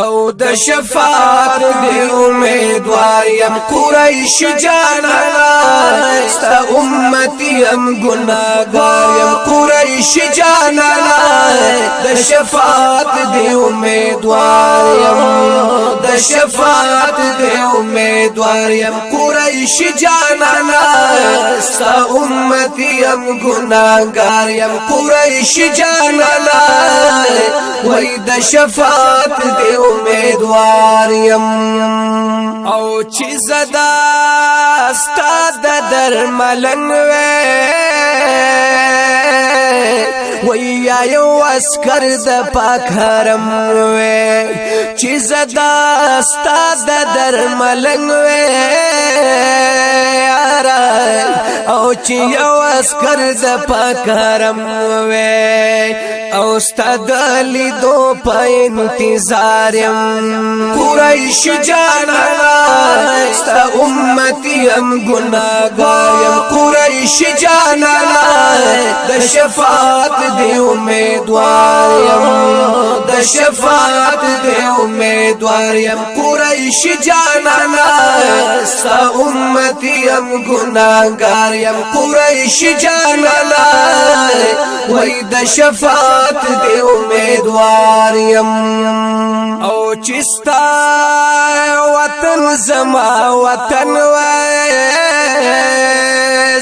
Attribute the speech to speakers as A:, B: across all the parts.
A: او د شفاعت دی امیدوار یم قریش جانانا ستا امتی یم گناہگار یم قریش جانانا د شفاعت دی امیدوار یم د شفاعت دی امیدوار یم قریش جانانا ستا امتی یم گناہگار یم قریش جانانا وای د شفاعت دی امیدوار یم او چی زدا ستا د درملنګ وی یا یو اسکر د پاک حرم وی چی زدا ستا د درملنګ او چی یو اسکر د پاک حرم وی او ستا دلی دو پا انتظار یم قریش جانانا ستا امتی یم گناہگار یم قریش جانانا د شفاعت دی امیدوار یم د شفاعت دی امیدوار یم قریش جانانا ستا امتی یم گناہگار یم قریش جانانا وای د شفاعت دی امیدوار یم او چستا وطن زما وطن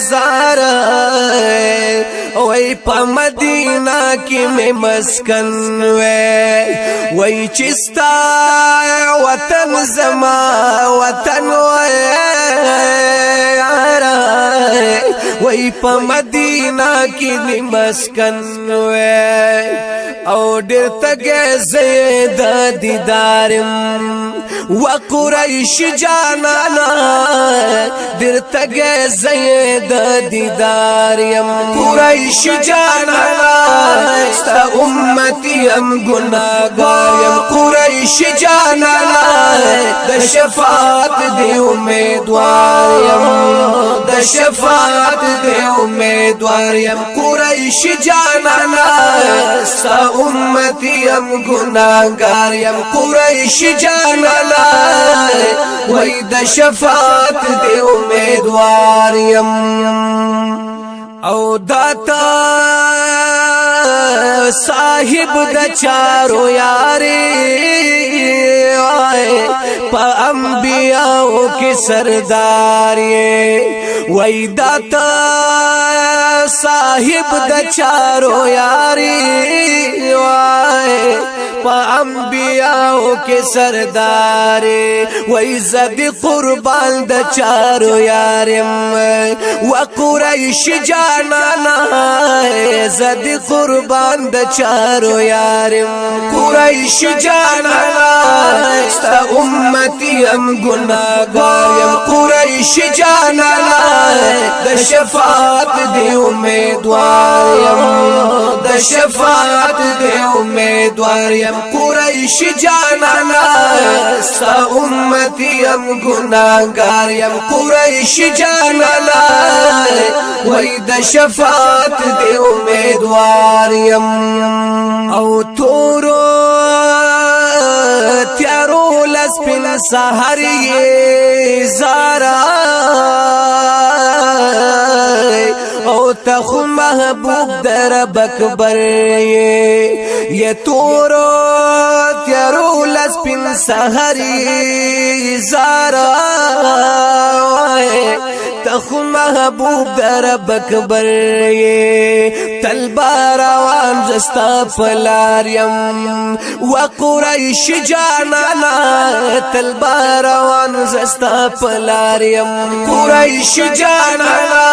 A: زار وای په مدینہ کې می مسکن وای چستا وطن زما وطن وای په مدینہ کې می مسکن او ډېر تګ زید دیدارم و قریش جانانا ډېر تګ زید دیدارم قریش جانانا ستا امتی یم گناہگار یم قریش جانانا د شفاعت دی امیدوار یم د شفاعت دی امیدوار یم قریش جانانا ستا امتی یم گناہگار یم قریش جانانا وای د شفاعت دی امیدوار یم او داتا صاحب د چارو یاری پا انبیاءو کی سردار وای داتا صاحب د چارو یاری پا انبیاءو کی سردار وای زد قربان د چارو یارم و قریش جانانا زد قربان د چارو یارم قریش جانانا ستا امتی یم گناہگار یم قریش جانانا د شفاعت دی امیدوار یم د شفاعت دی امیدوار یم قریش جانانا ستا امتی یم گناہگار یم قریش جانانا وای د شفاعت دی امیدوار یم او تورو تیارو لسپن سحر یہ زارا او تخو محبوب در بکبر یہ تورو تیارو لسپن سحر یہ زارا تخو محبوب در بکبر تلبار وان زستا پلاریم و قریش جانانا تلبار وان زستا پلاریم قریش جانانا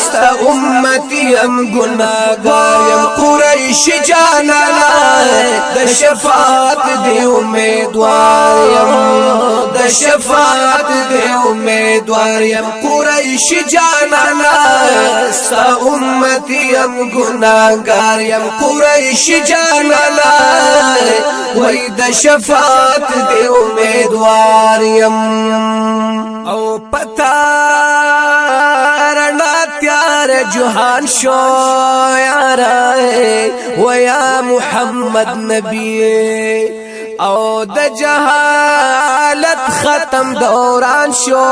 A: ستا امتی یم گناہگار یم قریش جانانا د شفاعت دی امیدوار یم د شفاعت دی امیدوار یم قریش جانانا ستا امتی یم گناہگار یم قریش جانانا وای د شفاعت دی امیدوار یم او پتا رنا تیار جهان شو یارا و یا محمد نبی او د جهالت ختم دوران شو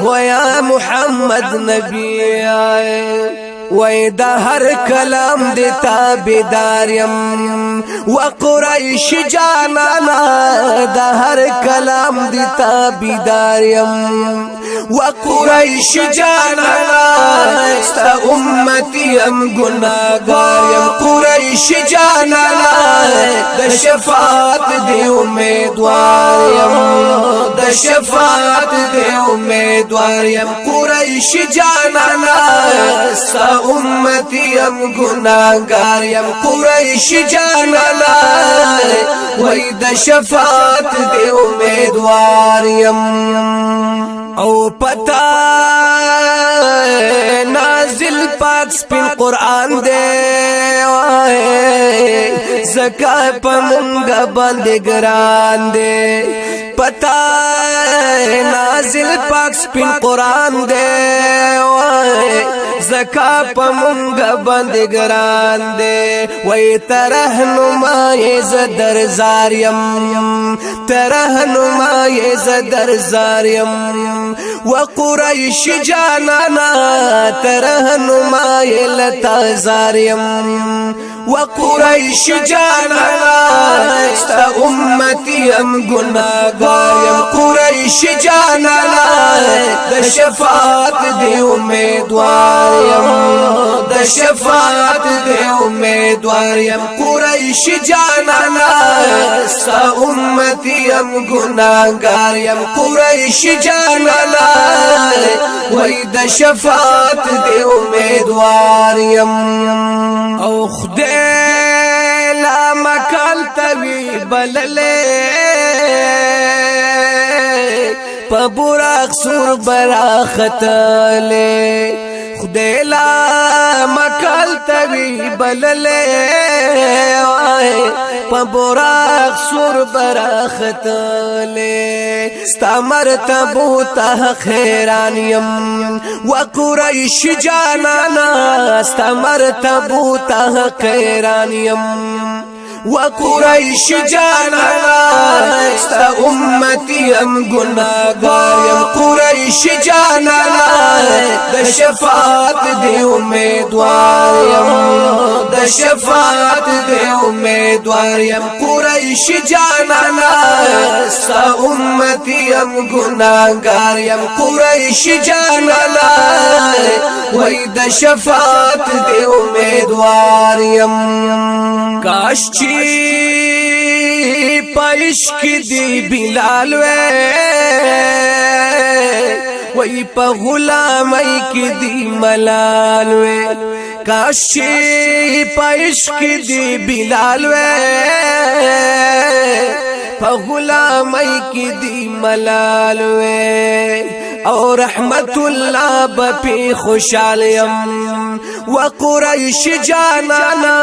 A: ويا محمد نبی وای دا هر کلام دی تابیدار یم و قریش جانانا دا هر کلام دی تابیدار یم و قریش جانانا ستا امتی یم گناہگار یم قریش جانانا دا شفاعت دی امیدوار یم دا شفاعت دی امیدوار یم قریش جانانا ستا امتی ام گناہگار یم قریش جانانا وای د شفاعت دی امیدوار یم او پتا نازل پاک سپین قرآن دے زکا پا منگا بند گران دے پتا نازل پاک سپین قرآن دے زکا پا منگا بند گران دے وی ترہنمائی زدر زاریم ترہنمائی زدر زاریم و قریش جانانا ترہنمائی لتا زاریم و قریش جانانا ستا امتی ام گناہگار یم قریش جانانا دا شفاعت دی امیدوار یم دا شفاعت دی امیدوار یم قریش جانانا ستا امتی ام گناہگار یم قریش جانانا وای دا شفاعت دی امیدوار یم او خدای لا مکان توی بللے پا براق سور براختلے خدای لا مکان توی بللے پا براق سور براختلے ستا مرتبو تا خیرانیم و قریش جانانا ستا مرتبو تا خیرانیم و قریش جانانا ستا امتی ام گناہگار یم قریش جانانا دا شفاعت دی امیدوار یم دا شفاعت دی امیدوار یم قریش جانانا ستا امتی ام گناہگار یم قریش جانانا وای دا شفاعت دی امیدوار یم کاش چی پایش کی دی بلال وی پا غلامی کی دی ملال کاش چی پایش کی دی بلال پا غلامی کی دی ملال او رحمت اللہ بپی خوشحال یم و قریش جانانا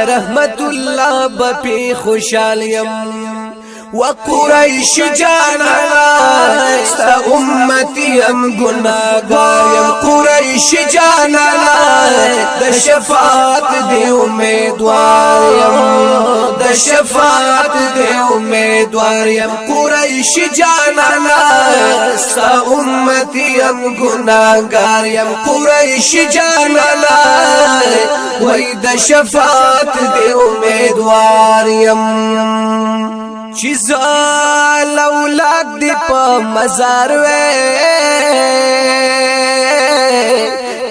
A: رحمت اللہ بپی خوشحال یم و قریش جانانا ستا امتی ام گناہگار یم قریش جانانا دا شفاعت دی امیدوار یم دا شفاعت دی امیدوار یم قریش جانانا ستا امتی ام گناہگار یم قریش جانانا وای دا شفاعت دی امیدوار یم چیزال اولاد دی پا مزار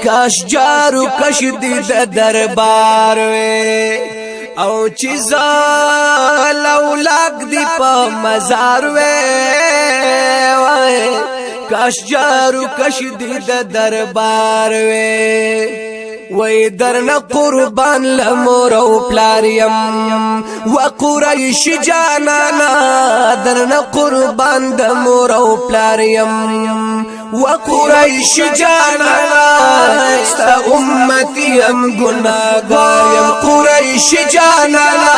A: کاش جارو کش دی دا دربار او چیزال اولاد دی پا مزار کاش جارو کش دی دا دربار وی درنا قربان لمور او پلاریم و قریش جانانا درنا قربان دمور او پلاریم وقريش جانانا ستا امتی ام گناہگار یم قریش جانانا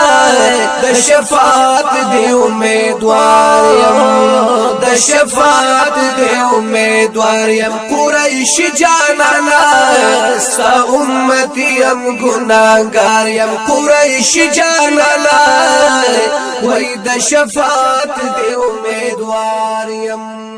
A: د شفاعت دی امیدوار یم د شفاعت دی امیدوار یم قریش جانانا ستا امتی ام گناہگار یم قریش جانانا وای د شفاعت دی امیدوار یم